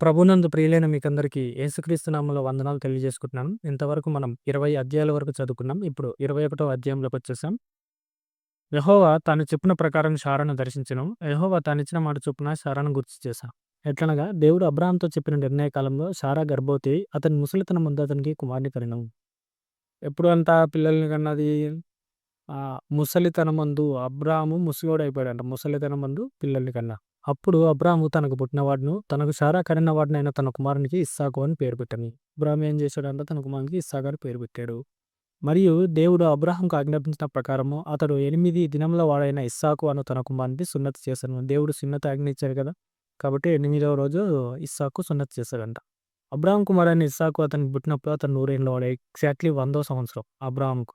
ప్రభునందు ప్రియులైన మీకందరికీ యేసుక్రీస్తు నామములో వందనాలు తెలియజేసుకుంటున్నాను. ఇంతవరకు మనం 20 అధ్యాయాల వరకు చదువుకున్నాం. ఇప్పుడు 21వ అధ్యాయంలోకొచ్చేసాం. యెహోవా తాను చెప్పిన ప్రకారం శారాను దర్శించెను. యెహోవా తానిచ్చిన మాట చొప్పున శారాను గుర్తు చేశా. ఎట్లనగా దేవుడు అబ్రాహాముతో చెప్పిన నిర్ణయ కాలంలో శారా గర్భవతి అయి అతని ముసలితనం ముందు అతనికి కుమారుని కనెను. ఎప్పుడు అంట పిల్లల్ని కన్నది? ముసలితనమందు అబ్రాహాము ముసలోడైపోయాడంట. ముసలితనమందు పిల్లల్ని కన్నా. అప్పుడు అబ్రాహాము తనకు పుట్టినవాడును, తనకు శారా కనిన వాడునైన తన కుమారునికి ఇస్సాకు అని పేరు పెట్టెను. అబ్రాహాము ఏం చేశాడంటే తన కుమారునికి ఇస్సాకు అని పేరు పెట్టాడు. మరియు దేవుడు అబ్రాహాముకు ఆజ్ఞాపించిన ప్రకారము అతడు 8 దినముల వాడైన ఇస్సాకు అను తన కుమారునికి సున్నతి చేశాను. దేవుడు సున్నతి ఆజ్ఞ ఇచ్చాడు కదా! కాబట్టి 8వ రోజు ఇస్సాకు సున్నతి చేశాడంట. అబ్రాహాము కుమారుడైన ఇస్సాకు అతనికి పుట్టినప్పుడు అతను 100 ఏండ్ల వాడు. ఎగ్జాక్ట్‌లీ 100వ సంవత్సరం అబ్రాహాముకు.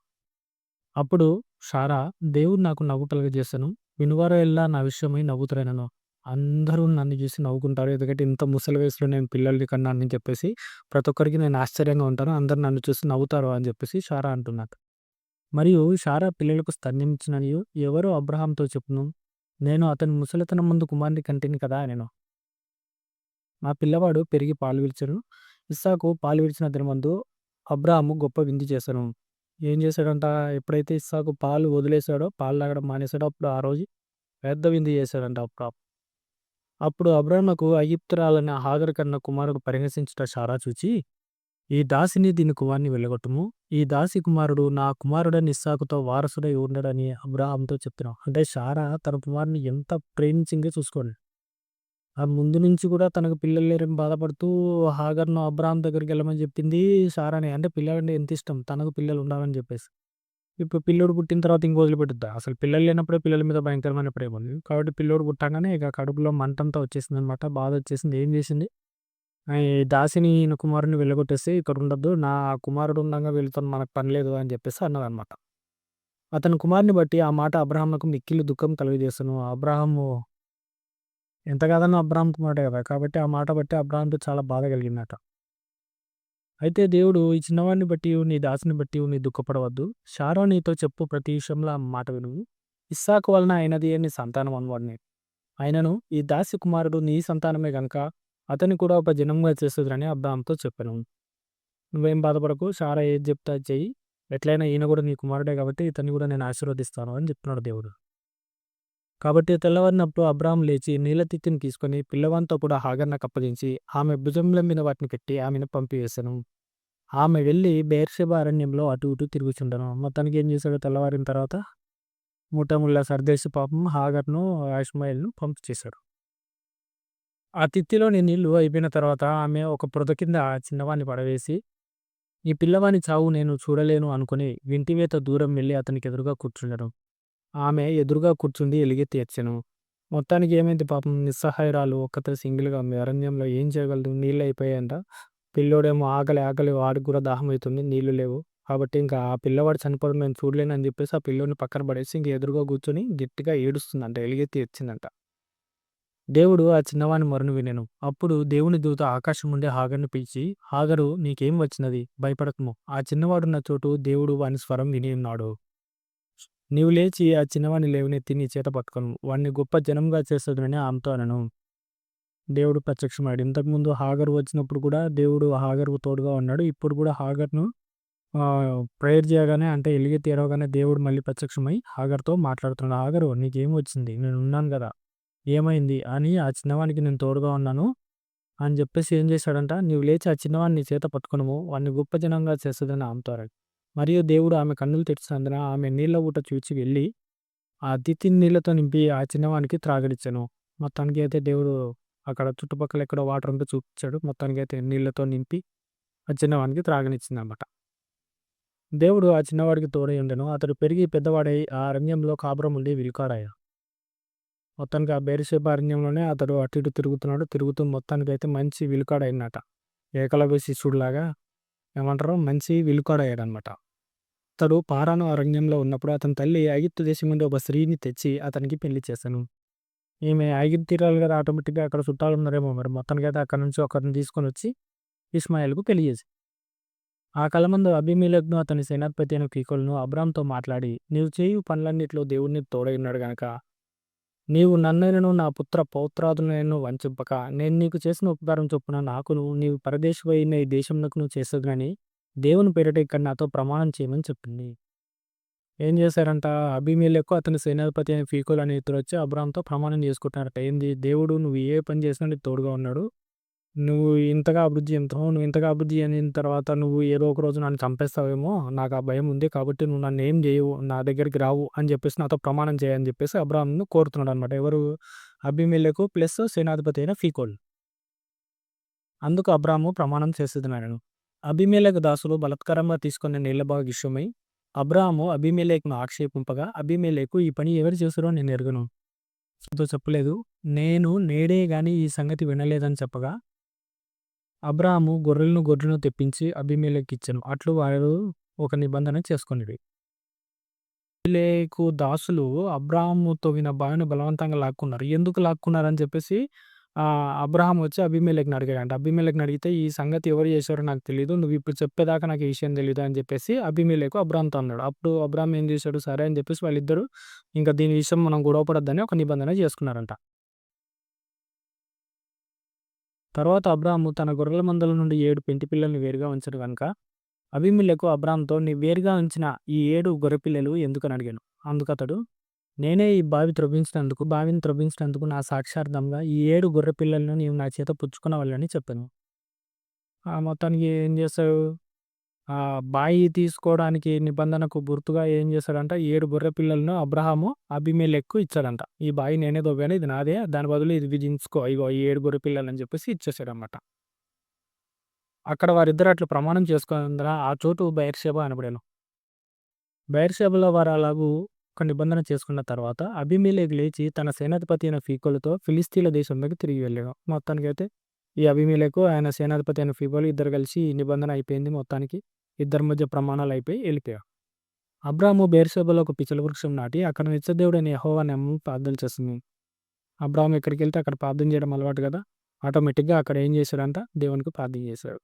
అప్పుడు శారా, దేవుడు నాకు నవ్వు కలుగజేసెను. వినువారెల్లా నా విషయమై నవ్వుదురనెను. అందరూ నన్ను చూసి నవ్వుకుంటారు. ఎందుకంటే ఇంత ముసలి వయసులో నేను పిల్లల్ని కన్నానని చెప్పేసి ప్రతి ఒక్కరికి నేను ఆశ్చర్యంగా ఉంటాను. అందరూ నన్ను చూసి నవ్వుతారు అని చెప్పేసి శారా అంటున్నాడు. మరియు శారా పిల్లలకు స్తన్యమిచ్చిననియు ఎవరో అబ్రాహాముతో చెప్పును. నేను అతని ముసలితనం ముందు కుమారుని కంటిని కదా అనెను. నా పిల్లవాడు పెరిగి పాలు విడిచెను. ఇస్సాకు పాలు విడిచిన దినమందు అబ్రాహాము గొప్ప విందు చేసెను. ఏం చేశాడంట? ఎప్పుడైతే ఇస్సాకు పాలు వదిలేసాడో, పాలు తాగడం మానేసాడో అప్పుడు ఆ రోజు పెద్ద విందు చేశాడంట అబ్రాహాము. అప్పుడు అబ్రాహాముకు ఐగుప్తురాలైన హాగరు కన్న కుమారుడు పరిహసించుట శారా చూచి, ఈ దాసిని దీని కుమారుని వెళ్ళగొట్టుము. ఈ దాసి కుమారుడు నా కుమారుడైన ఇస్సాకుతో వారసుడై ఉండడని అబ్రాహాముతో చెప్తున్నాం. అంటే శారా తన కుమారుని ఎంత ప్రేమించిందో చూసుకోండి. ఆ ముందు నుంచి కూడా తనకు పిల్లలు లేరని బాధపడుతూ హాగర్‌ను అబ్రాహాము దగ్గరికెళ్ళమని చెప్పింది శారానే. అంటే పిల్లాడంటే ఎంత ఇష్టం. తనకు పిల్లలు ఉండాలని చెప్పేసి. ఇప్పుడు పిల్లోడు పుట్టిన తర్వాత ఇంక వదిలిపెట్టుద్దా? అసలు పిల్లలు లేనప్పుడే పిల్లల మీద భయంకరమైన ప్రేమ ఉంది. కాబట్టి పిల్లోడు పుట్టంగానే ఇక కడుపులో మంటంతా వచ్చేసిందనమాట. బాధొచ్చేసింది. ఏం చేసింది? ఈ దాసిని ఈయన కుమారుడిని వెళ్ళగొట్టేసి ఇక్కడ ఉండొద్దు. నా కుమారుడు ఉండంగా వీళ్ళతోని మనకు పని లేదు అని చెప్పేసి అన్నదనమాట. అతని కుమారుని బట్టి ఆ మాట అబ్రాహాముకు మిక్కిలి దుఃఖం కలుగజేసెను. అబ్రాహాము ఎంత కాదన్నా అబ్రాహాము కుమారుడే కదా! కాబట్టి ఆ మాట బట్టి అబ్రాహాముకు చాలా బాధ కలిగిందట. అయితే దేవుడు ఈ చిన్నవాడిని బట్టియు, నీ దాసిని బట్టియు నీ దుఃఖపడవద్దు. శారా నీతో చెప్పు ప్రతి విషయంలో ఆమె మాట వినుము. ఇస్సాకు వలన అయినదియే నీ సంతానం అనువాడిని. అయినను ఈ దాసి కుమారుడు నీ సంతానమే గనుక అతన్ని కూడా ఒక జనంగా చేసేదురని అబ్రాహాముతో చెప్పెను. నువ్వేం బాధపడకు. శారా ఏది చెప్తే అది చెయ్యి. ఎట్లైనా ఈయన కూడా నీ కుమారుడే కాబట్టి ఇతన్ని కూడా నేను ఆశీర్వదిస్తాను అని చెప్తున్నాడు దేవుడు. కాబట్టి తెల్లవారినప్పుడు అబ్రాహాము లేచి నీళ్ళ తిత్తిని తీసుకొని పిల్లవానితో కూడా హాగరునకు అప్పగించి ఆమె భుజముల మీద వాటిని పెట్టి ఆమెను పంపివేసెను. ఆమె వెళ్లి బెయేర్షెబా అరణ్యంలో అటు ఇటు తిరుగుచుండెను. మొత్తానికి ఏం చేశాడు? తెల్లవారిన తర్వాత మూటముల్లా సర్దేసి పాపం హాగర్‌ను, ఇష్మాయేలును పంపించేశాడు. ఆ తిత్తిలోని నీళ్లు అయిపోయిన తర్వాత ఆమె ఒక పొద కింద ఆ చిన్నవాడిని పడవేసి, ఈ పిల్లవాని చావు నేను చూడలేను అనుకుని వింటివేత దూరం వెళ్లి అతనికి ఎదురుగా కూర్చుండెను. ఆమె ఎదురుగా కూర్చుండి ఎలుగెత్తి ఏడ్చెను. మొత్తానికి ఏమైంది పాపం నిస్సహాయురాలు ఒక్కతే సింగిల్‌గా ఉంది. అరణ్యంలో ఏం చేయగలదు? నీళ్ళు అయిపోయాయంట. పిల్లోడేమో ఆకలి, ఆకలి వాడికి కూడా దాహమైతుంది. నీళ్లు లేవు. కాబట్టి ఇంకా ఆ పిల్లవాడు చనిపోవడం నేను చూడలేను అని చెప్పేసి ఆ పిల్లోడిని పక్కన పడేసి ఇంక ఎదురుగా కూర్చొని గట్టిగా ఏడుస్తుందంట. ఎలుగెత్తి ఏడ్చిందంట. దేవుడు ఆ చిన్నవాని మొరను వినెను. అప్పుడు దేవుని దూత ఆకాశం నుండి హాగరును పిలిచి, హాగరు నీకేం వచ్చినది? భయపడకుము. ఆ చిన్నవాడున్న చోటు దేవుడు వాని స్వరం విని ఉన్నాడు. నీవు లేచి ఆ చిన్నవాడిని లేవనెత్తి నీ చేత పట్టుకొనుము. వాడిని గొప్ప జనంగా చేసేదనని ఆమెతో అనెను. దేవుడు ప్రత్యక్షమయ్యాడు. ఇంతకుముందు హాగరు వచ్చినప్పుడు కూడా దేవుడు హాగరుకు తోడుగా ఉన్నాడు. ఇప్పుడు కూడా హాగరును ప్రేయర్ చేయగానే అంటే ఎలుగెత్తి ఏడవగానే దేవుడు మళ్ళీ ప్రత్యక్షమై హాగరుతో మాట్లాడుతున్నాడు. హాగరు నీకేం వచ్చింది? నేను ఉన్నాను గదా! ఏమైంది? అని ఆ చిన్నవానికి నేను తోడుగా ఉన్నాను అని చెప్పేసి ఏం చేశాడంట, నీవు లేచి ఆ చిన్నవాడిని నీ చేత పట్టుకొనుము. వాడిని గొప్ప జనంగా చేసేదని ఆమెతో అన్నాడు. మరియు దేవుడు ఆమె కన్నులు తెరిచినందున ఆమె నీళ్ల ఊట చూచి వెళ్ళి ఆ తిత్తిని నీళ్లతో నింపి ఆ చిన్నవానికి త్రాగనిచ్చెను. మొత్తానికి అయితే దేవుడు అక్కడ చుట్టుపక్కల ఎక్కడో వాటర్ ఉంటే చూపించాడు. మొత్తానికి అయితే నీళ్లతో నింపి ఆ చిన్నవానికి త్రాగనిచ్చిందన్నమాట. దేవుడు ఆ చిన్నవాడికి తోడై ఉండెను. అతడు పెరిగి పెద్దవాడై ఆ అరణ్యంలో కాపురం ఉండి విలుకాడాయెను. మొత్తానికి ఆ బెయేర్షెబా అరణ్యంలోనే అతడు అటు ఇటు తిరుగుతున్నాడు. తిరుగుతూ మొత్తానికైతే మంచి విలుకాడయిందట. ఏకలవ్య శిష్యుడిలాగా ఏమంటారు? మంచి విలుకాడయ్యాడనమాట. అతడు పారాను అరణ్యంలో ఉన్నప్పుడు అతని తల్లి ఐగుప్తు దేశం నుండి ఒక స్త్రీని తెచ్చి అతనికి పెళ్లి చేసెను. ఈమె ఐగుప్తీయురాలు కదా! ఆటోమేటిక్‌గా అక్కడ చుట్టాలు ఉన్నారేమో మరి. మొత్తానికైతే అక్కడి నుంచి ఒకరిని తీసుకొనొచ్చి ఇష్మాయేలుకు పెళ్లి చేసింది. ఆ కాలమందు అబీమెలెకును అతని సేనాధిపతి అయిన ఫీకోలును అబ్రాహాముతో మాట్లాడి, నీవు చేయు పనులన్నిటిలో దేవుడు నీకు తోడై ఉన్నాడు గనక నీవు నన్నెనను నా పుత్ర పౌత్రాదులనైనను వంచింపక, నేను నీకు చేసిన ఉపకారం చొప్పున నాకును, నీవు పరదేశివైన ఈ దేశమునకును చేసేదనని దేవుని పేరిట ఇక్కడ నాతో ప్రమాణం చేయమని చెప్పింది. ఏం చేశారంట, అబీమెలెకు అతని సేనాధిపతి అయిన ఫీకోల్ అనే ఇద్దరొచ్చి అబ్రాహాముతో ప్రమాణం చేసుకుంటున్నారట. ఏంది, దేవుడు నువ్వు ఏ పని చేసినా నీకు తోడుగా ఉన్నాడు. నువ్వు ఇంతగా అభివృద్ధి చెందుతావు. నువ్వు ఇంతగా అభివృద్ధి చెందిన తర్వాత నువ్వు ఏదో ఒక రోజు నన్ను చంపేస్తావేమో, నాకు ఆ భయం ఉంది. కాబట్టి నువ్వు నన్నేం చేయవు, నా దగ్గరికి రావు అని చెప్పేసి నాతో ప్రమాణం చేయని చెప్పేసి అబ్రాహామును కోరుతున్నాడనమాట. ఎవరు, అబీమెలెకు ప్లస్ సేనాధిపతి అయిన ఫీకోల్. అందుకు అబ్రాహాము ప్రమాణం చేస్తున్నాడు. అబీమెలెకు దాసులు బలాత్కారంగా తీసుకున్న నీళ్ల బావి విషయమై అబ్రాహాము అబీమెలెకును ఆక్షేపింపగా, అబీమెలెకు ఈ పని ఎవరు చేశారో నేను ఎరుగను, నాతో చెప్పలేదు, నేను నేడే గాని ఈ సంగతి వినలేదని చెప్పగా, అబ్రాహాము గొర్రెలను తెప్పించి అబీమెలెకుకిచ్చెను. అట్లు వారు ఒక నిబంధన చేసుకొనిరి. అబీమెలెకు దాసులు అబ్రాహాము తవ్విన బావిని బలవంతంగా లాక్కున్నారు. ఎందుకు లాక్కున్నారని చెప్పేసి అబ్రాహాము వచ్చి అబీమెలెకుని అడిగాడంట. అబీమెలెకుని అడిగితే, ఈ సంగతి ఎవరు చేశారో నాకు తెలీదు, నువ్వు ఇప్పుడు చెప్పేదాకా నాకు ఈ విషయం తెలీదు అని చెప్పేసి అబీమెలెకు అబ్రాహాముతో అన్నాడు. అప్పుడు అబ్రాహాము ఏం చేశాడు, సరే అని చెప్పేసి వాళ్ళిద్దరూ ఇంకా దీని విషయం మనం గొడవ పడొద్దని ఒక నిబంధన చేసుకున్నారంట. తర్వాత అబ్రాహాము తన గొర్రెల మందల నుండి 7 పెంటి పిల్లల్ని వేరుగా ఉంచాడు గనుక, అబీమెలెకు అబ్రాహాముతో, నీ వేరుగా ఉంచిన ఈ 7 గొర్రెపిల్లలు ఎందుకని అడిగాను. అందుకతడు, నేనే ఈ బావిని త్రవ్వించినందుకు నా సాక్షార్థంగా ఈ 7 గొర్రె పిల్లలను నీవు నా చేత పుచ్చుకొనవలెనని చెప్పాను. మొత్తానికి ఏం చేస్తాడు, బాయి తీసుకోవడానికి నిబంధనకు గుర్తుగా ఏం చేశాడంట, 7 గొర్రె పిల్లలను అబ్రాహాము అబీమెలెకు ఇచ్చాడంట. ఈ బాయి నేనే తవ్వాను, ఇది నాదే, దాని బదులు ఇది విధించుకో, ఇగో ఈ 7 గొర్రె పిల్లలని చెప్పేసి ఇచ్చేసాడనమాట. అక్కడ వారిద్దరు అట్లా ప్రమాణం చేసుకున్నందున ఆ చోటు బెయేర్షెబా అనబడెను. బెయేర్షెబాలో వారు అలాగూ ఒక నిబంధన చేసుకున్న తర్వాత అబీమెలెకు లేచి తన సేనాధిపతి అయిన ఫీకోలుతో ఫిలిస్తీన్ల దేశంలోకి తిరిగి వెళ్ళాడు. మొత్తానికైతే ఈ అబీమెలెకు ఆయన సేనాధిపతి అయిన ఫీకోలు ఇద్దరు కలిసి ఈ నిబంధన అయిపోయింది. మొత్తానికి ఇద్దరి మధ్య ప్రమాణాలు అయిపోయి వెళ్ళిపోయారు. అబ్రాహాము బెయేర్షెబాలో ఒక పిచ్చల వృక్షం నాటి అక్కడ నిత్యదేవుడైన యెహోవా నామమున ప్రార్థన చేస్తుంది. అబ్రాహాము ఎక్కడికి వెళ్తే అక్కడ ప్రార్థన చేయడం అలవాటు కదా, ఆటోమేటిక్గా అక్కడ ఏం చేశాడంట, దేవునికి ప్రార్థన చేశాడు.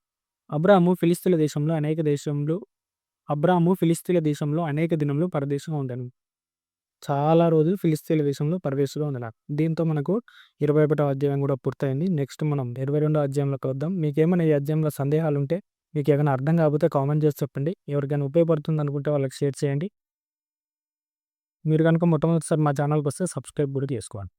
అబ్రాహాము ఫిలిస్తీన్ల దేశంలో అనేక దినములు పరదేశంగా ఉండెను. చాలా రోజులు ఫిలిస్తీన్ల దేశంలో పరదేశంగా ఉన్నాడు. దీంతో మనకు 21వ అధ్యాయం కూడా పూర్తయింది. నెక్స్ట్ మనం 22వ అధ్యాయంలోకి వద్దాం. మీకేమైనా ఈ అధ్యాయంలో సందేహాలు ఉంటే, మీకు ఏమైనా అర్థం కాకపోతే కామెంట్ చేసి చెప్పండి. ఎవరికైనా ఉపయోగపడుతుంది అనుకుంటే వాళ్ళకి షేర్ చేయండి. మీరు కనుక మొట్టమొదటిసారి మా ఛానల్కి వస్తే సబ్స్క్రైబ్ కూడా చేసుకోండి.